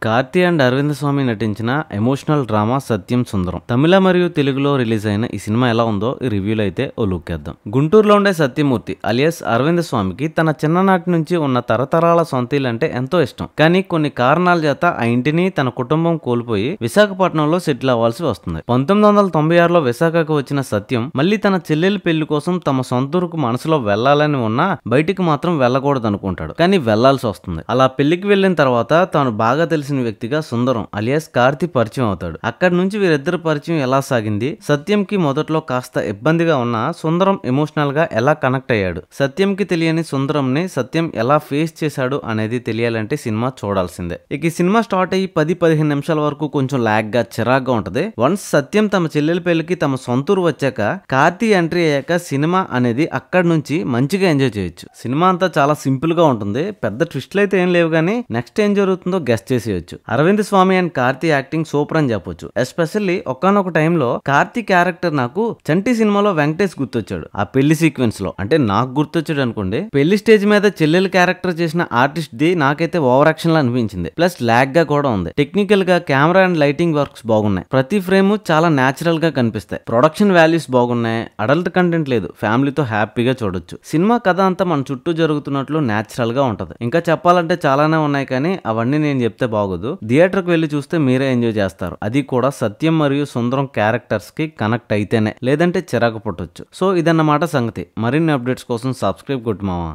Karthi and Arvind స్వామి నటించిన emotional drama సత్యం సుందరం తమిళ మరియు తెలుగులో రిలీజ్ అయిన ఈ సినిమా ఎలా ఉందో ఈ రివ్యూలో అయితే ఓ లుక్ వేద్దాం. గుంటూరులో ఉండే సత్యమూర్తి అలియాస్ అరవింద్ స్వామికి తన చిన్ననాటి నుంచి ఉన్న తరతరాల సొంత ఇల్లు అంటే ఎంతో ఇష్టం. కానీ కొన్ని కారణాల చేత ఆ ఇంటిని తన కుటుంబం కోల్పోయి విశాఖపట్నంలో సెటిల్ అవ్వాల్సి వస్తుంది. 1996లో విశాఖకు వచ్చిన సత్యం మళ్ళీ తన చెల్లెలి పెళ్లి కోసం తమ సొంతూరుకు మనసులో వెళ్లాలని ఉన్నా బయటికి మాత్రం వెళ్ళకూడదు అనుకుంటాడు. కానీ వెళ్లాల్సి వస్తుంది. అలా పెళ్లికి వెళ్లిన తర్వాత తాను బాగా తెలిసిన వ్యక్తిగా సుందరం అలియాస్ కార్తీ పరిచయం అవుతాడు. అక్కడి నుంచి వీరిద్దరు పరిచయం ఎలా సాగింది, సత్యంకి మొదట్లో కాస్త ఇబ్బందిగా ఉన్న సుందరం ఎమోషనల్ గా ఎలా కనెక్ట్ అయ్యాడు, సత్యంకి తెలియని సుందరం ని సత్యం ఎలా ఫేస్ చేశాడు అనేది తెలియాలంటే సినిమా చూడాల్సిందే. ఇక ఈ సినిమా స్టార్ట్ అయ్యి 10-15 నిమిషాల వరకు కొంచెం లాగ్ గా చిరాగ్గా ఉంటది. వన్స్ సత్యం తమ చెల్లెల పెళ్లికి తమ సొంతూరు వచ్చాక కార్తీ ఎంట్రీ అయ్యాక సినిమా అనేది అక్కడి నుంచి మంచిగా ఎంజాయ్ చేయొచ్చు. సినిమా అంతా చాలా సింపుల్ గా ఉంటుంది. పెద్ద ట్విస్ట్లు అయితే ఏం లేవు కానీ నెక్స్ట్ ఏం జరుగుతుందో గెస్ చేసేయచ్చు. అరవింద్ స్వామి అండ్ కార్తీ యాక్టింగ్ సూపర్ అని చెప్పొచ్చు. ఎస్పెషల్లీ ఒకానొక టైంలో కార్తీ క్యారెక్టర్ నాకు చంటి సినిమాలో వెంకటేష్ గుర్తొచ్చాడు. ఆ పెళ్లి సీక్వెన్స్ లో అంటే నాకు గుర్తొచ్చాడు అనుకోండి. పెళ్లి స్టేజ్ మీద చెల్లెలు క్యారెక్టర్ చేసిన ఆర్టిస్ట్ ది నాకైతే ఓవర్ యాక్షన్ లా అనిపించింది. ప్లస్ లాగ్ గా కూడా ఉంది. టెక్నికల్ గా కెమెరా అండ్ లైటింగ్ వర్క్స్ బాగున్నాయి. ప్రతి ఫ్రేమ్ చాలా నేచురల్ గా కనిపిస్తాయి. ప్రొడక్షన్ వాల్యూస్ బాగున్నాయి. అడల్ట్ కంటెంట్ లేదు. ఫ్యామిలీతో హ్యాపీగా చూడొచ్చు. సినిమా కథ అంతా మన చుట్టూ జరుగుతున్నట్లు నేచురల్ గా ఉంటది. ఇంకా చెప్పాలంటే చాలానే ఉన్నాయి కానీ అవన్నీ నేను చెప్తే బాగోదు. థియేటర్కి వెళ్లి చూస్తే మీరే ఎంజాయ్ చేస్తారు. అది కూడా సత్యం మరియు సుందరం క్యారెక్టర్స్ కి కనెక్ట్ అయితేనే, లేదంటే చిరాకు పుట్టొచ్చు. సో ఇదన్నమాట సంగతి. మరిన్ని అప్డేట్స్ కోసం సబ్స్క్రైబ్ కొట్టు మావా.